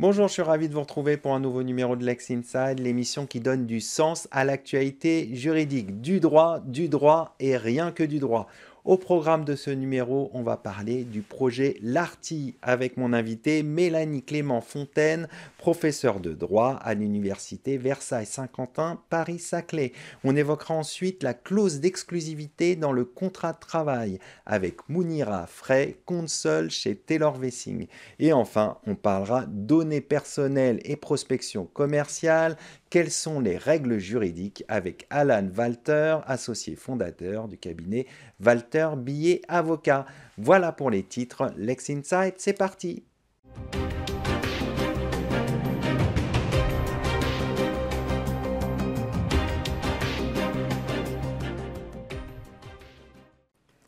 Bonjour, je suis ravi de vous retrouver pour un nouveau numéro de Lex Inside, l'émission qui donne du sens à l'actualité juridique, du droit et rien que du droit. Au programme de ce numéro, on va parler du projet Larty avec mon invité Mélanie Clément-Fontaine, professeure de droit à l'université Versailles-Saint-Quentin, Paris-Saclay. On évoquera ensuite la clause d'exclusivité dans le contrat de travail avec Mounira Frey, console chez Taylor Wessing. Et enfin, on parlera données personnelles et prospection commerciale. Quelles sont les règles juridiques avec Alan Walter, associé fondateur du cabinet Walter Billet Avocat. Voilà pour les titres. Lex Insight, c'est parti.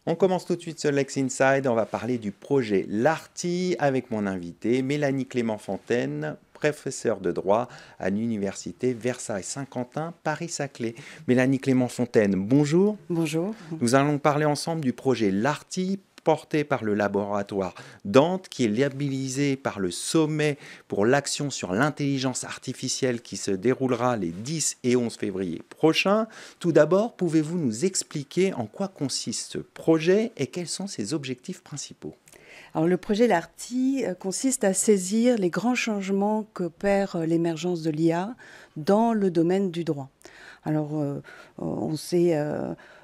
On commence tout de suite ce Lex Inside. On va parler du projet Larty avec mon invité Mélanie Clément-Fontaine, professeure de droit à l'université Versailles-Saint-Quentin, Paris-Saclay. Mélanie Clément-Fontaine, bonjour. Bonjour. Nous allons parler ensemble du projet Larty, porté par le laboratoire Dante, qui est labellisé par le Sommet pour l'action sur l'intelligence artificielle qui se déroulera les 10 et 11 février prochains. Tout d'abord, pouvez-vous nous expliquer en quoi consiste ce projet et quels sont ses objectifs principaux ? Alors, le projet Larty consiste à saisir les grands changements qu'opère l'émergence de l'IA dans le domaine du droit. Alors, on s'est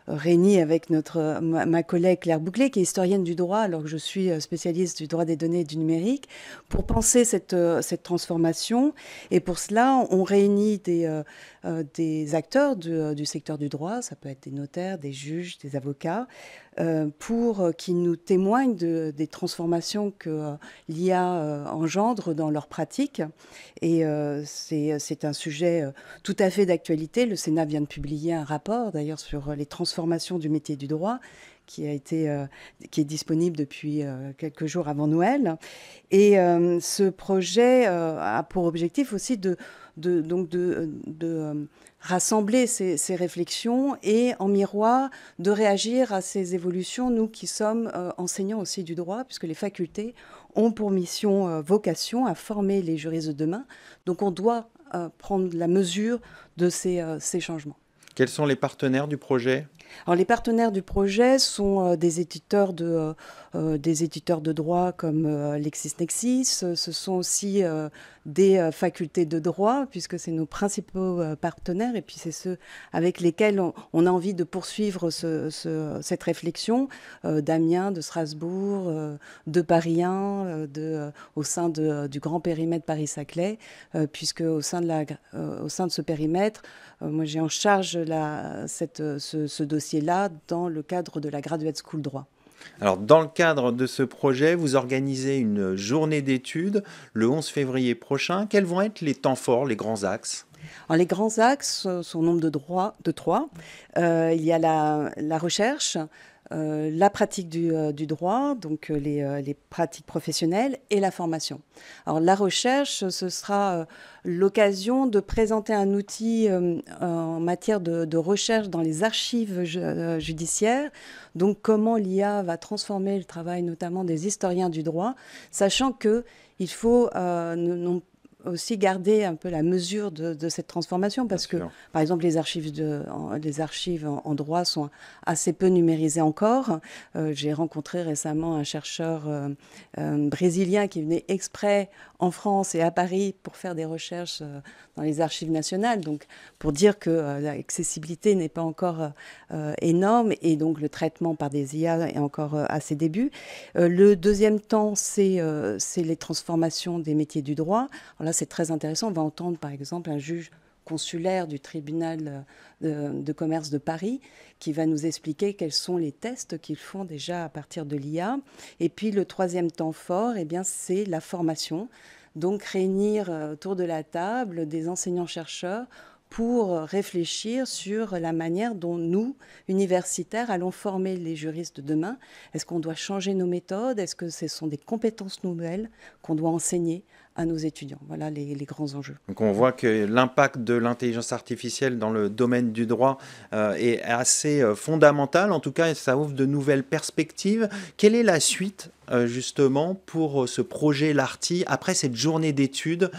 réunis avec ma collègue Claire Bouclé, qui est historienne du droit, alors que je suis spécialiste du droit des données et du numérique, pour penser cette transformation. Et pour cela, on réunit des acteurs du secteur du droit, ça peut être des notaires, des juges, des avocats, pour qu'ils nous témoignent des transformations que l'IA engendre dans leur pratique. Et c'est un sujet tout à fait d'actualité. Le Sénat vient de publier un rapport, d'ailleurs, sur les transformations du métier du droit, qui est disponible depuis quelques jours avant Noël. Et ce projet a pour objectif aussi de rassembler ces réflexions et en miroir de réagir à ces évolutions, nous qui sommes enseignants aussi du droit, puisque les facultés ont pour mission, vocation à former les juristes de demain. Donc on doit prendre la mesure de ces changements. Quels sont les partenaires du projet ? Alors, les partenaires du projet sont des éditeurs de droit comme LexisNexis. Ce sont aussi des facultés de droit, puisque c'est nos principaux partenaires, et puis c'est ceux avec lesquels on a envie de poursuivre cette réflexion d'Amiens, de Strasbourg, de Paris 1, au sein du grand périmètre Paris-Saclay, puisque au sein de ce périmètre, moi j'ai en charge ce dossier-là dans le cadre de la Graduate School Droit. Alors, dans le cadre de ce projet, vous organisez une journée d'études le 11 février prochain. Quels vont être les temps forts, les grands axes ? Alors, les grands axes sont au nombre de trois. Il y a la recherche, la pratique du droit, donc les pratiques professionnelles, et la formation. Alors, la recherche, ce sera l'occasion de présenter un outil en matière de recherche dans les archives judiciaires, donc comment l'IA va transformer le travail notamment des historiens du droit, sachant qu'il faut aussi garder un peu la mesure de cette transformation, parce que, par exemple, les archives en droit sont assez peu numérisées encore. J'ai rencontré récemment un chercheur brésilien qui venait exprès en France et à Paris pour faire des recherches dans les archives nationales, donc pour dire que l'accessibilité n'est pas encore énorme, et donc le traitement par des IA est encore à ses débuts. Le deuxième temps, c'est les transformations des métiers du droit. Alors là, c'est très intéressant. On va entendre, par exemple, un juge consulaire du tribunal de commerce de Paris qui va nous expliquer quels sont les tests qu'ils font déjà à partir de l'IA. Et puis, le troisième temps fort, eh bien, c'est la formation. Donc, réunir autour de la table des enseignants-chercheurs pour réfléchir sur la manière dont nous, universitaires, allons former les juristes de demain. Est-ce qu'on doit changer nos méthodes ? Est-ce que ce sont des compétences nouvelles qu'on doit enseigner à nos étudiants. Voilà les grands enjeux. Donc on voit que l'impact de l'intelligence artificielle dans le domaine du droit est assez fondamental. En tout cas, ça ouvre de nouvelles perspectives. Quelle est la suite justement pour ce projet Larty après cette journée d'études?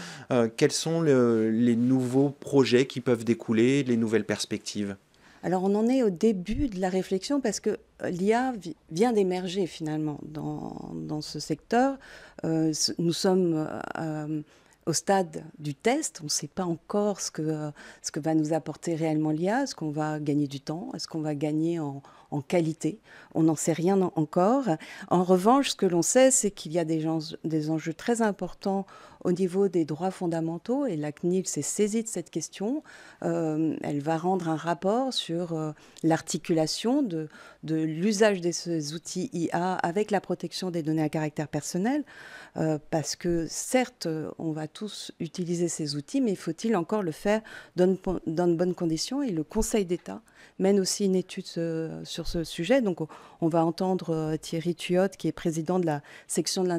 Quels sont les nouveaux projets qui peuvent découler, les nouvelles perspectives? Alors on en est au début de la réflexion parce que l'IA vient d'émerger finalement dans ce secteur. Nous sommes au stade du test. On ne sait pas encore ce que va nous apporter réellement l'IA. Est-ce qu'on va gagner du temps? Est-ce qu'on va gagner en qualité? On n'en sait rien encore. En revanche, ce que l'on sait, c'est qu'il y a des enjeux très importants au niveau des droits fondamentaux, et la CNIL s'est saisie de cette question. Elle va rendre un rapport sur l'articulation de l'usage de ces outils IA avec la protection des données à caractère personnel, parce que certes, on va tous utiliser ces outils, mais faut-il encore le faire dans de bonnes conditions? Et le Conseil d'État mène aussi une étude sur ce sujet. Donc on va entendre Thierry Tuot, qui est président de la section de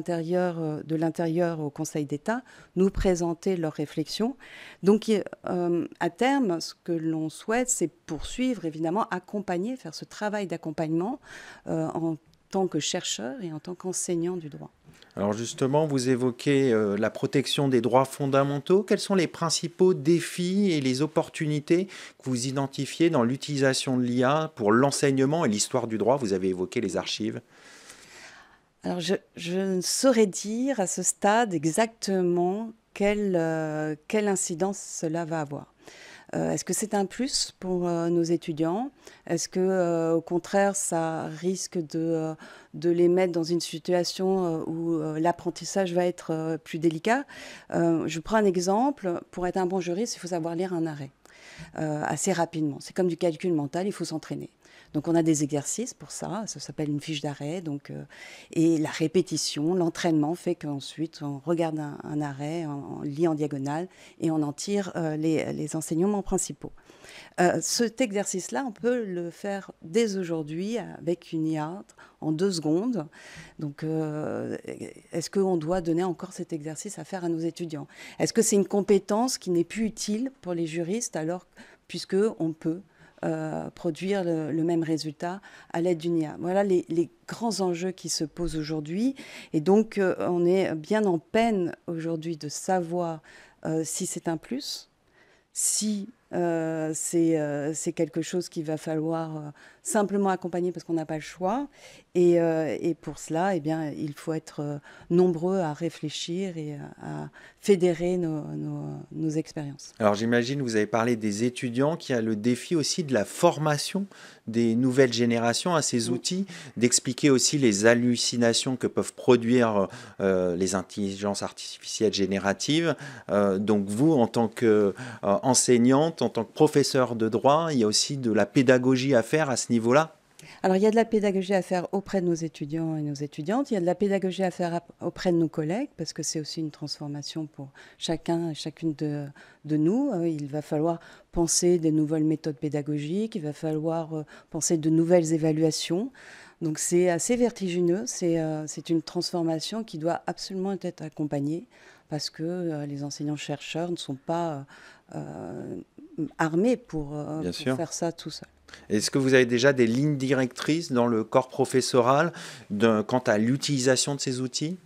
l'intérieur au Conseil d'État, nous présenter leurs réflexions. Donc à terme, ce que l'on souhaite, c'est poursuivre, évidemment, accompagner, faire ce travail d'accompagnement en tant que chercheur et en tant qu'enseignant du droit. Alors justement, vous évoquez la protection des droits fondamentaux. Quels sont les principaux défis et les opportunités que vous identifiez dans l'utilisation de l'IA pour l'enseignement et l'histoire du droit? Vous avez évoqué les archives. Alors je ne saurais dire à ce stade exactement quelle incidence cela va avoir. Est-ce que c'est un plus pour nos étudiants? Est-ce que, au contraire, ça risque de les mettre dans une situation où l'apprentissage va être plus délicat? Je prends un exemple. Pour être un bon juriste, il faut savoir lire un arrêt assez rapidement. C'est comme du calcul mental, il faut s'entraîner. Donc on a des exercices pour ça s'appelle une fiche d'arrêt. Et la répétition, l'entraînement fait qu'ensuite on regarde un arrêt, on lit en diagonale et on en tire les enseignements principaux. Cet exercice-là, on peut le faire dès aujourd'hui avec une IA en 2 secondes. Donc, est-ce qu'on doit donner encore cet exercice à faire à nos étudiants? Est-ce que c'est une compétence qui n'est plus utile pour les juristes puisqu'on peut produire le même résultat à l'aide d'une IA? Voilà les grands enjeux qui se posent aujourd'hui. Et donc, on est bien en peine aujourd'hui de savoir si c'est un plus, si c'est quelque chose qu'il va falloir simplement accompagner parce qu'on n'a pas le choix. Et pour cela, eh bien, il faut être nombreux à réfléchir et à fédérer nos expériences. Alors j'imagine, vous avez parlé des étudiants, qui a le défi aussi de la formation des nouvelles générations à ces outils, d'expliquer aussi les hallucinations que peuvent produire les intelligences artificielles génératives. Donc vous, en tant qu'enseignante, en tant que professeur de droit, il y a aussi de la pédagogie à faire à ce niveau-là? Alors, il y a de la pédagogie à faire auprès de nos étudiants et nos étudiantes. Il y a de la pédagogie à faire auprès de nos collègues, parce que c'est aussi une transformation pour chacun et chacune de nous. Il va falloir penser des nouvelles méthodes pédagogiques, il va falloir penser de nouvelles évaluations. Donc, c'est assez vertigineux. C'est une transformation qui doit absolument être accompagnée, parce que les enseignants-chercheurs ne sont pas armés pour faire ça tout seuls. Est-ce que vous avez déjà des lignes directrices dans le corps professoral quant à l'utilisation de ces outils?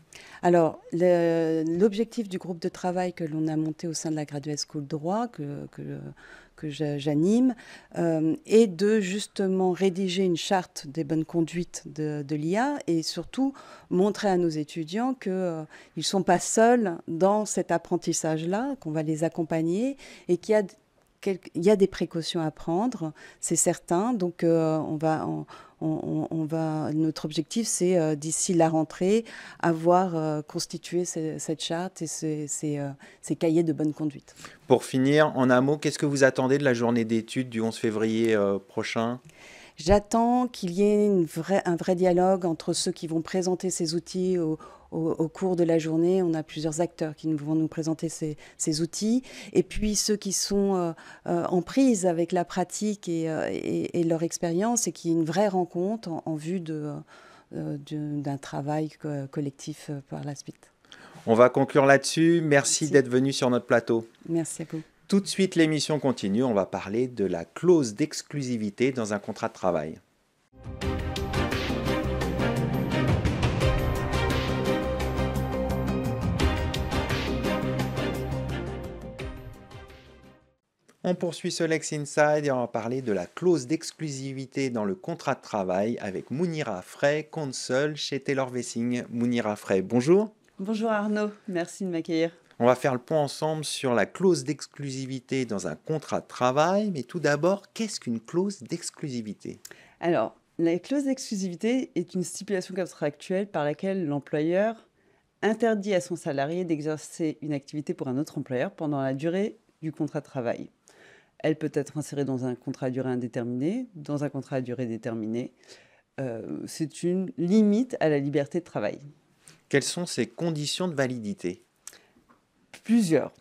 Alors, l'objectif du groupe de travail que l'on a monté au sein de la Graduate School Droit, que j'anime, est de justement rédiger une charte des bonnes conduites de l'IA et surtout montrer à nos étudiants qu'ils ne sont pas seuls dans cet apprentissage-là, qu'on va les accompagner et qu'il y a des précautions à prendre, c'est certain. Donc, notre objectif, c'est d'ici la rentrée, avoir constitué cette charte et ces cahiers de bonne conduite. Pour finir, en un mot, qu'est-ce que vous attendez de la journée d'études du 11 février prochain? J'attends qu'il y ait un vrai dialogue entre ceux qui vont présenter ces outils au cours de la journée. On a plusieurs acteurs qui vont nous présenter ces outils. Et puis ceux qui sont en prise avec la pratique et leur expérience, et qui est une vraie rencontre en vue d'un travail collectif par la suite. On va conclure là-dessus. Merci Merci. d'être venu sur notre plateau. Merci à vous. Tout de suite, l'émission continue. On va parler de la clause d'exclusivité dans un contrat de travail. On poursuit ce Lex Inside et on va parler de la clause d'exclusivité dans le contrat de travail avec Mounira Frey, consul chez Taylor Wessing. Mounira Frey, bonjour. Bonjour Arnaud, merci de m'accueillir. On va faire le point ensemble sur la clause d'exclusivité dans un contrat de travail. Mais tout d'abord, qu'est-ce qu'une clause d'exclusivité? Alors, la clause d'exclusivité est une stipulation contractuelle par laquelle l'employeur interdit à son salarié d'exercer une activité pour un autre employeur pendant la durée du contrat de travail. Elle peut être insérée dans un contrat à durée indéterminée, dans un contrat à durée déterminée. C'est une limite à la liberté de travail. Quelles sont ses conditions de validité? Plusieurs.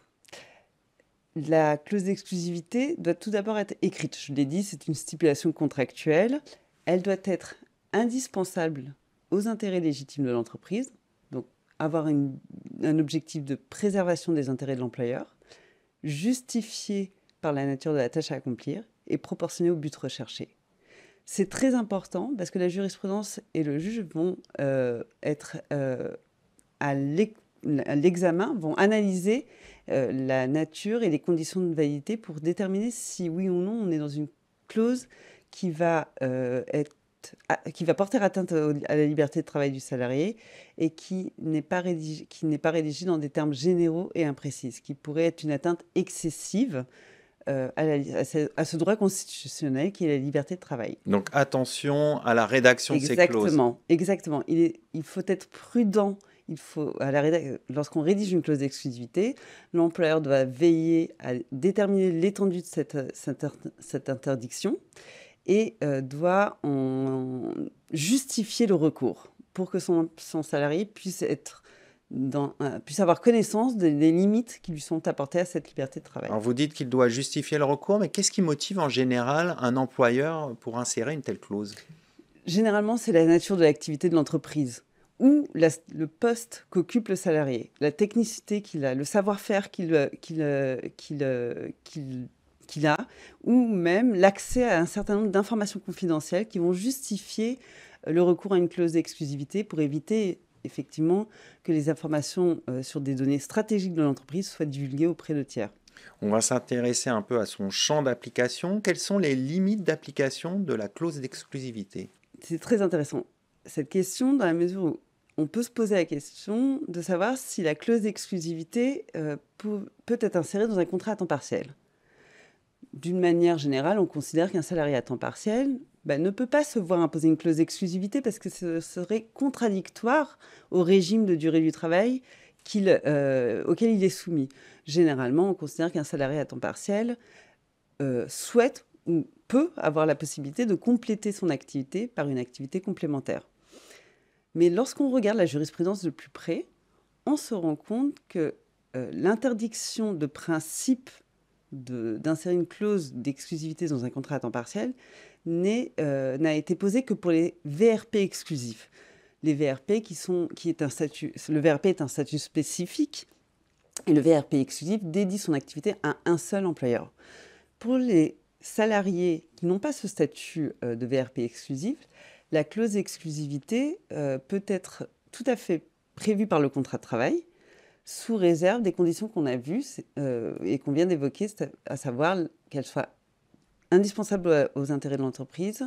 La clause d'exclusivité doit tout d'abord être écrite. Je l'ai dit, c'est une stipulation contractuelle. Elle doit être indispensable aux intérêts légitimes de l'entreprise, donc avoir un objectif de préservation des intérêts de l'employeur, justifiée par la nature de la tâche à accomplir et proportionnée au but recherché. C'est très important parce que la jurisprudence et le juge vont être à l'examen, vont analyser la nature et les conditions de validité pour déterminer si oui ou non on est dans une clause qui va porter atteinte à la liberté de travail du salarié et qui n'est pas rédigée dans des termes généraux et imprécis, ce qui pourrait être une atteinte excessive à ce droit constitutionnel qui est la liberté de travail. Donc attention à la rédaction de ces clauses. Exactement. Il faut être prudent. Lorsqu'on rédige une clause d'exclusivité, l'employeur doit veiller à déterminer l'étendue de cette interdiction et doit en justifier le recours pour que son salarié puisse avoir connaissance des limites qui lui sont apportées à cette liberté de travail. Alors vous dites qu'il doit justifier le recours, mais qu'est-ce qui motive en général un employeur pour insérer une telle clause? Généralement, c'est la nature de l'activité de l'entreprise ou le poste qu'occupe le salarié, la technicité qu'il a, le savoir-faire qu'il a, ou même l'accès à un certain nombre d'informations confidentielles qui vont justifier le recours à une clause d'exclusivité pour éviter effectivement que les informations sur des données stratégiques de l'entreprise soient divulguées auprès de tiers. On va s'intéresser un peu à son champ d'application. Quelles sont les limites d'application de la clause d'exclusivité? C'est très intéressant, cette question, dans la mesure où on peut se poser la question de savoir si la clause d'exclusivité peut être insérée dans un contrat à temps partiel. D'une manière générale, on considère qu'un salarié à temps partiel ne peut pas se voir imposer une clause d'exclusivité parce que ce serait contradictoire au régime de durée du travail auquel il est soumis. Généralement, on considère qu'un salarié à temps partiel souhaite ou peut avoir la possibilité de compléter son activité par une activité complémentaire. Mais lorsqu'on regarde la jurisprudence de plus près, on se rend compte que l'interdiction de principe d'insérer une clause d'exclusivité dans un contrat à temps partiel n'a été posée que pour les VRP exclusifs. Les VRP le VRP est un statut spécifique et le VRP exclusif dédie son activité à un seul employeur. Pour les salariés qui n'ont pas ce statut de VRP exclusif, la clause d'exclusivité peut être tout à fait prévue par le contrat de travail, sous réserve des conditions qu'on a vues et qu'on vient d'évoquer, à savoir qu'elles soient indispensables aux intérêts de l'entreprise,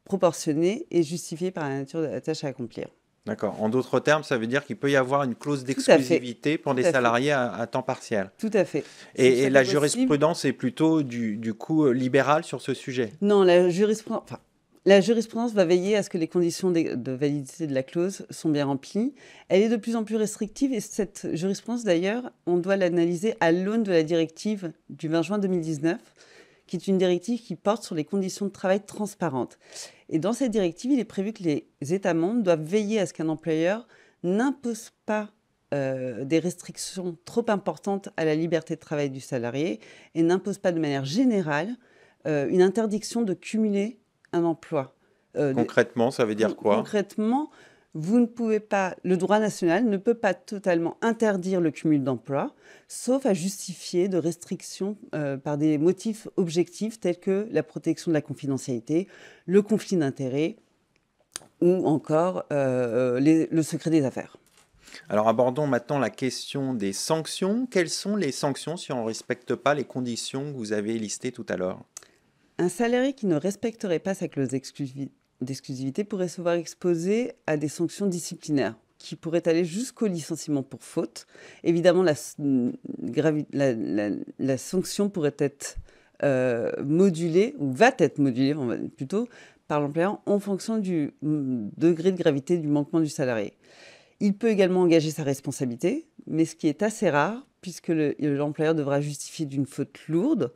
proportionnées et justifiées par la nature de la tâche à accomplir. D'accord. En d'autres termes, ça veut dire qu'il peut y avoir une clause d'exclusivité pour des salariés à temps partiel. Tout à fait. Et la jurisprudence est plutôt du coup libérale sur ce sujet? Non, la jurisprudence va veiller à ce que les conditions de validité de la clause sont bien remplies. Elle est de plus en plus restrictive et cette jurisprudence, d'ailleurs, on doit l'analyser à l'aune de la directive du 20 juin 2019, qui est une directive qui porte sur les conditions de travail transparentes. Et dans cette directive, il est prévu que les États membres doivent veiller à ce qu'un employeur n'impose pas des restrictions trop importantes à la liberté de travail du salarié et n'impose pas de manière générale une interdiction de cumuler un emploi. Concrètement, ça veut dire quoi? Concrètement, vous ne pouvez pas, le droit national ne peut pas totalement interdire le cumul d'emplois, sauf à justifier de restrictions par des motifs objectifs tels que la protection de la confidentialité, le conflit d'intérêts ou encore le secret des affaires. Alors abordons maintenant la question des sanctions. Quelles sont les sanctions si on ne respecte pas les conditions que vous avez listées tout à l'heure? Un salarié qui ne respecterait pas sa clause d'exclusivité pourrait se voir exposé à des sanctions disciplinaires qui pourraient aller jusqu'au licenciement pour faute. Évidemment, la sanction pourrait être modulée, ou va être modulée, on va dire plutôt, par l'employeur en fonction du degré de gravité du manquement du salarié. Il peut également engager sa responsabilité, mais ce qui est assez rare, puisque l'employeur devra justifier d'une faute lourde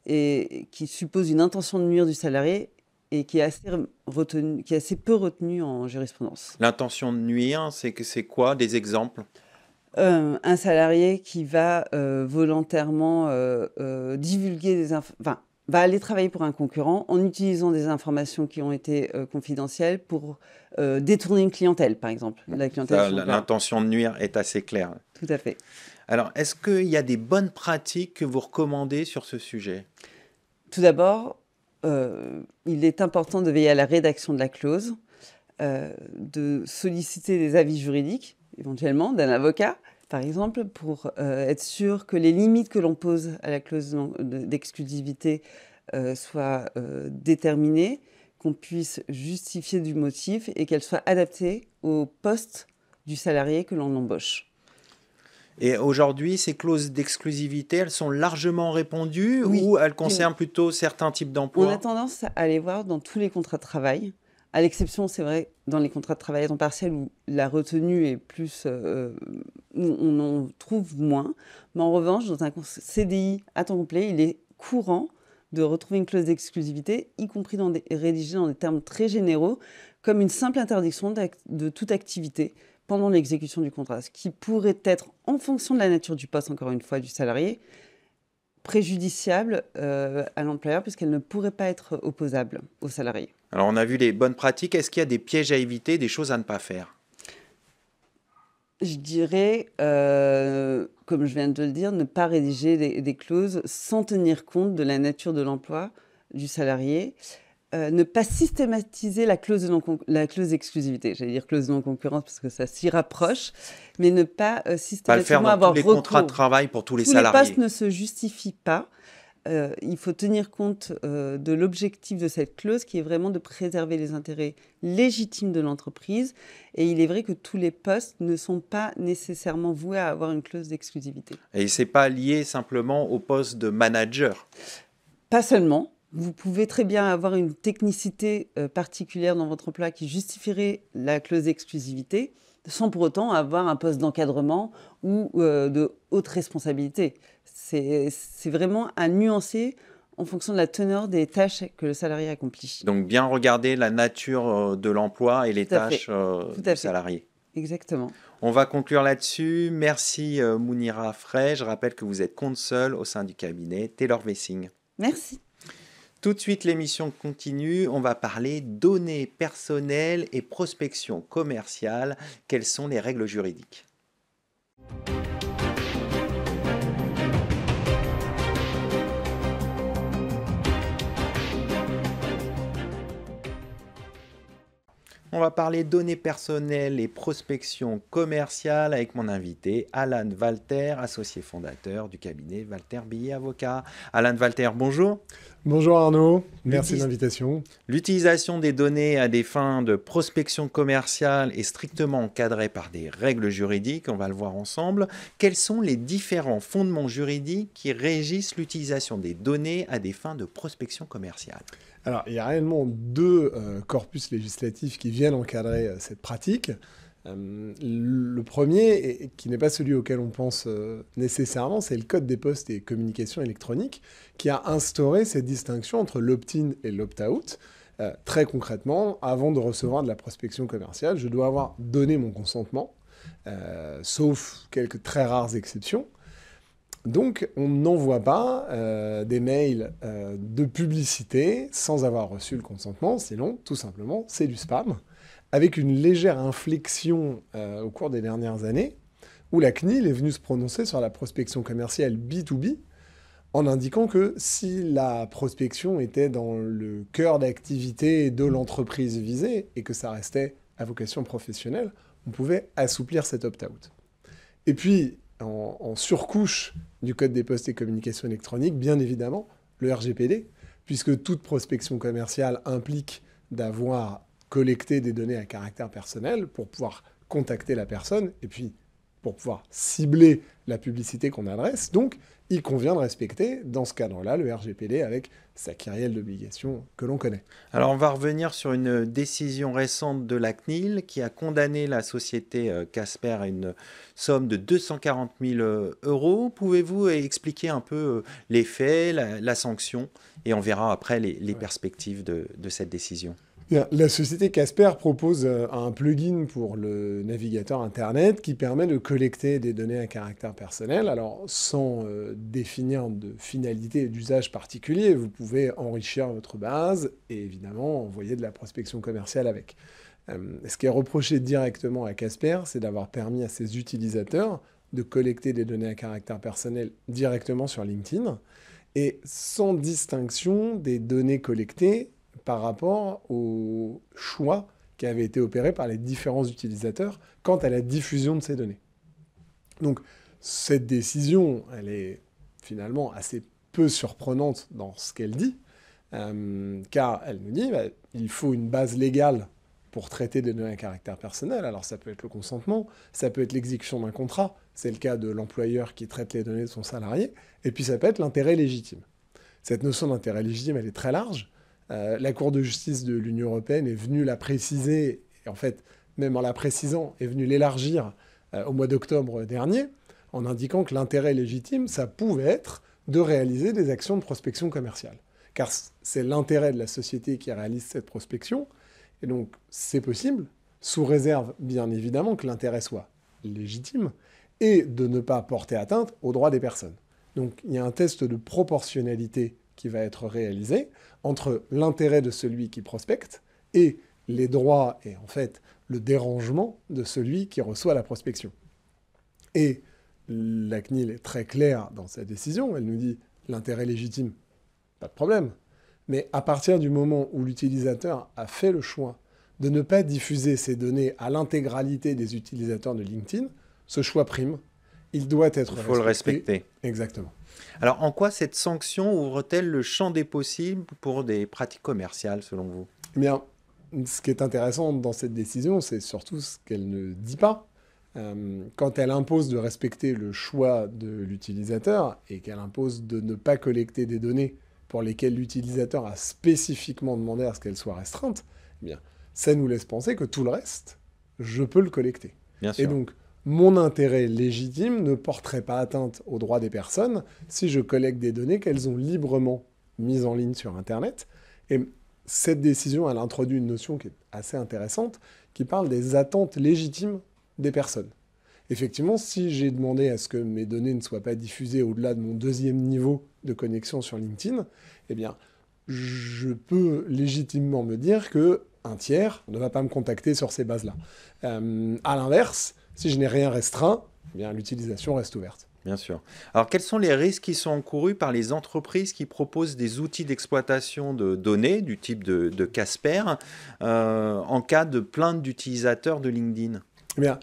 et qui suppose une intention de nuire du salarié et qui est assez peu retenue en jurisprudence. L'intention de nuire, c'est quoi? Des exemples? Un salarié qui va volontairement divulguer va aller travailler pour un concurrent en utilisant des informations qui ont été confidentielles pour détourner une clientèle, par exemple. L'intention de nuire est assez claire. Tout à fait. Alors, est-ce qu'il y a des bonnes pratiques que vous recommandez sur ce sujet? Tout d'abord, il est important de veiller à la rédaction de la clause, de solliciter des avis juridiques, éventuellement, d'un avocat, par exemple, pour être sûr que les limites que l'on pose à la clause d'exclusivité soient déterminées, qu'on puisse justifier du motif et qu'elles soient adaptées au poste du salarié que l'on embauche. Et aujourd'hui, ces clauses d'exclusivité, elles sont largement répandues ou elles concernent plutôt certains types d'emplois? On a tendance à les voir dans tous les contrats de travail, à l'exception, c'est vrai, dans les contrats de travail à temps partiel où la retenue est plus... où on en trouve moins. Mais en revanche, dans un CDI à temps complet, il est courant de retrouver une clause d'exclusivité, y compris rédigée dans des termes très généraux, comme une simple interdiction de toute activité pendant l'exécution du contrat, ce qui pourrait être, en fonction de la nature du poste, encore une fois, du salarié, préjudiciable à l'employeur puisqu'elle ne pourrait pas être opposable au salarié. Alors on a vu les bonnes pratiques, est-ce qu'il y a des pièges à éviter, des choses à ne pas faire? Je dirais, comme je viens de le dire, ne pas rédiger des clauses sans tenir compte de la nature de l'emploi du salarié. Ne pas systématiser la clause d'exclusivité. J'allais dire clause de non-concurrence parce que ça s'y rapproche, mais ne pas systématiquement avoir recours. Pas le faire dans tous les contrats de travail pour tous les salariés. Tous les postes ne se justifient pas. Il faut tenir compte de l'objectif de cette clause qui est vraiment de préserver les intérêts légitimes de l'entreprise. Et il est vrai que tous les postes ne sont pas nécessairement voués à avoir une clause d'exclusivité. Et ce n'est pas lié simplement au poste de manager? Pas seulement. Vous pouvez très bien avoir une technicité particulière dans votre emploi qui justifierait la clause d'exclusivité sans pour autant avoir un poste d'encadrement ou de haute responsabilité. C'est vraiment à nuancer en fonction de la teneur des tâches que le salarié accomplit. Donc bien regarder la nature de l'emploi et les tâches du salarié. Exactement. On va conclure là-dessus. Merci Mounira Frey. Je rappelle que vous êtes consul au sein du cabinet Taylor Wessing. Merci. Tout de suite, l'émission continue. On va parler données personnelles et prospection commerciale. Quelles sont les règles juridiques ? On va parler données personnelles et prospection commerciale avec mon invité, Alan Walter, associé fondateur du cabinet Walter Billet Avocat. Alan Walter, bonjour. Bonjour Arnaud, merci de l'invitation. L'utilisation des données à des fins de prospection commerciale est strictement encadrée par des règles juridiques, on va le voir ensemble. Quels sont les différents fondements juridiques qui régissent l'utilisation des données à des fins de prospection commerciale ? Alors, il y a réellement deux corpus législatifs qui viennent encadrer cette pratique. Le premier, qui n'est pas celui auquel on pense nécessairement, c'est le Code des postes et communications électroniques, qui a instauré cette distinction entre l'opt-in et l'opt-out. Très concrètement, avant de recevoir de la prospection commerciale, je dois avoir donné mon consentement, sauf quelques très rares exceptions. Donc, on n'envoie pas des mails de publicité sans avoir reçu le consentement, sinon, tout simplement, c'est du spam, avec une légère inflexion au cours des dernières années, où la CNIL est venue se prononcer sur la prospection commerciale B2B, en indiquant que si la prospection était dans le cœur d'activité de l'entreprise visée, et que ça restait à vocation professionnelle, on pouvait assouplir cet opt-out. Et puis, en surcouche du Code des postes et communications électroniques, bien évidemment, le RGPD, puisque toute prospection commerciale implique d'avoir collecté des données à caractère personnel pour pouvoir contacter la personne et puis pour pouvoir cibler la publicité qu'on adresse. Donc, il convient de respecter, dans ce cadre-là, le RGPD avec sa kyrielle d'obligations que l'on connaît. Alors, on va revenir sur une décision récente de la CNIL qui a condamné la société Casper à une somme de 240 000 euros. Pouvez-vous expliquer un peu les faits, la sanction, et on verra après les perspectives de cette décision. Bien, la société Casper propose un plugin pour le navigateur Internet qui permet de collecter des données à caractère personnel. Alors, sans définir de finalité et d'usage particulier, vous pouvez enrichir votre base et évidemment envoyer de la prospection commerciale avec. Ce qui est reproché directement à Casper, c'est d'avoir permis à ses utilisateurs de collecter des données à caractère personnel directement sur LinkedIn et sans distinction des données collectées par rapport au choix qui avait été opéré par les différents utilisateurs quant à la diffusion de ces données. Donc, cette décision, elle est finalement assez peu surprenante dans ce qu'elle dit, car elle nous dit qu'il faut une base légale pour traiter des données à caractère personnel. Alors, ça peut être le consentement, ça peut être l'exécution d'un contrat, c'est le cas de l'employeur qui traite les données de son salarié, et puis ça peut être l'intérêt légitime. Cette notion d'intérêt légitime, elle est très large. La Cour de justice de l'Union européenne est venue la préciser, et en fait, même en la précisant, est venue l'élargir au mois d'octobre dernier, en indiquant que l'intérêt légitime, ça pouvait être de réaliser des actions de prospection commerciale. Car c'est l'intérêt de la société qui réalise cette prospection, et donc c'est possible, sous réserve bien évidemment que l'intérêt soit légitime, et de ne pas porter atteinte aux droits des personnes. Donc il y a un test de proportionnalité qui va être réalisé entre l'intérêt de celui qui prospecte et les droits et en fait le dérangement de celui qui reçoit la prospection. Et la CNIL est très claire dans sa décision, elle nous dit l'intérêt légitime, pas de problème. Mais à partir du moment où l'utilisateur a fait le choix de ne pas diffuser ses données à l'intégralité des utilisateurs de LinkedIn, ce choix prime. Il doit être respecté. Il faut le respecter. Exactement. Alors, en quoi cette sanction ouvre-t-elle le champ des possibles pour des pratiques commerciales, selon vous ? Eh bien, ce qui est intéressant dans cette décision, c'est surtout ce qu'elle ne dit pas. Quand elle impose de respecter le choix de l'utilisateur et qu'elle impose de ne pas collecter des données pour lesquelles l'utilisateur a spécifiquement demandé à ce qu'elles soient restreintes, eh bien, ça nous laisse penser que tout le reste, je peux le collecter. Bien sûr. Et donc, mon intérêt légitime ne porterait pas atteinte aux droits des personnes si je collecte des données qu'elles ont librement mises en ligne sur Internet. Et cette décision, elle introduit une notion qui est assez intéressante, qui parle des attentes légitimes des personnes. Effectivement, si j'ai demandé à ce que mes données ne soient pas diffusées au-delà de mon 2e niveau de connexion sur LinkedIn, eh bien, je peux légitimement me dire qu'un tiers ne va pas me contacter sur ces bases-là. À l'inverse, si je n'ai rien restreint, eh bien, l'utilisation reste ouverte. Bien sûr. Alors, quels sont les risques qui sont encourus par les entreprises qui proposent des outils d'exploitation de données du type de Casper en cas de plainte d'utilisateurs de LinkedIn ? Eh bien,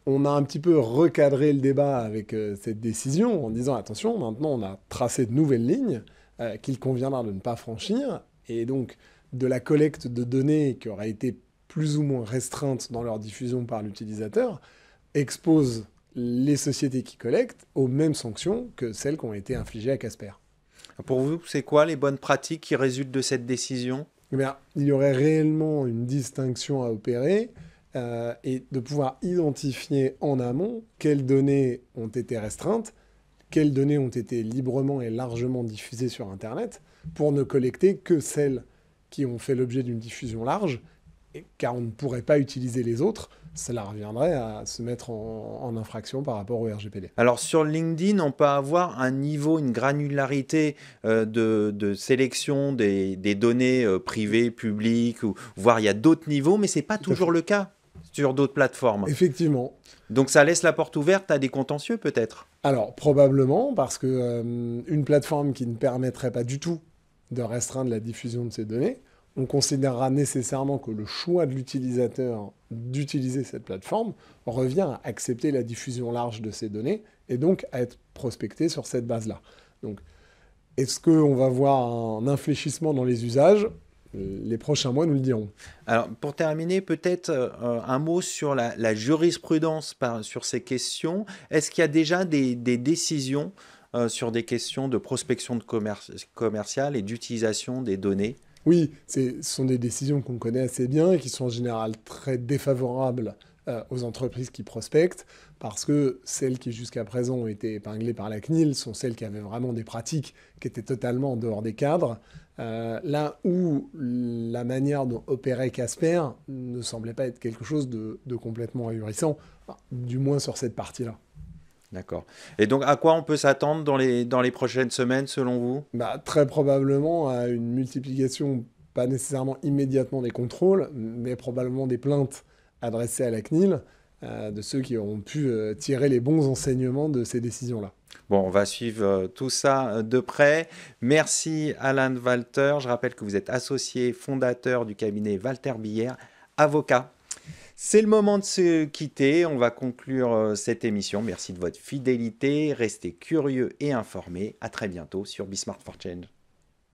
on a un petit peu recadré le débat avec cette décision en disant attention, maintenant on a tracé de nouvelles lignes qu'il conviendra de ne pas franchir, et donc de la collecte de données qui aura été plus ou moins restreinte dans leur diffusion par l'utilisateur expose les sociétés qui collectent aux mêmes sanctions que celles qui ont été infligées à Casper. Pour vous, c'est quoi les bonnes pratiques qui résultent de cette décision ? Eh bien, il y aurait réellement une distinction à opérer et de pouvoir identifier en amont quelles données ont été restreintes, quelles données ont été librement et largement diffusées sur Internet, pour ne collecter que celles qui ont fait l'objet d'une diffusion large car on ne pourrait pas utiliser les autres, cela reviendrait à se mettre en infraction par rapport au RGPD. Alors sur LinkedIn, on peut avoir un niveau, une granularité de sélection des données privées, publiques, ou voire il y a d'autres niveaux, mais ce n'est pas toujours le cas sur d'autres plateformes. Effectivement. Donc ça laisse la porte ouverte à des contentieux peut-être? Alors probablement, parce que une plateforme qui ne permettrait pas du tout de restreindre la diffusion de ces données, on considérera nécessairement que le choix de l'utilisateur d'utiliser cette plateforme revient à accepter la diffusion large de ces données et donc à être prospecté sur cette base-là. Donc, est-ce qu'on va voir un infléchissement dans les usages? Les prochains mois nous le diront. Alors, pour terminer, peut-être un mot sur la jurisprudence sur ces questions. Est-ce qu'il y a déjà des décisions sur des questions de prospection commerciale et d'utilisation des données? Oui, ce sont des décisions qu'on connaît assez bien et qui sont en général très défavorables aux entreprises qui prospectent, parce que celles qui jusqu'à présent ont été épinglées par la CNIL sont celles qui avaient vraiment des pratiques qui étaient totalement en dehors des cadres, là où la manière dont opérait Casper ne semblait pas être quelque chose de complètement ahurissant, du moins sur cette partie-là. D'accord. Et donc, à quoi on peut s'attendre dans les prochaines semaines, selon vous? Très probablement à une multiplication, pas nécessairement immédiatement des contrôles, mais probablement des plaintes adressées à la CNIL, de ceux qui auront pu tirer les bons enseignements de ces décisions-là. Bon, on va suivre tout ça de près. Merci Alan Walter. Je rappelle que vous êtes associé fondateur du cabinet Walter Billère, avocat. C'est le moment de se quitter. On va conclure cette émission. Merci de votre fidélité. Restez curieux et informés. À très bientôt sur Be Smart for Change.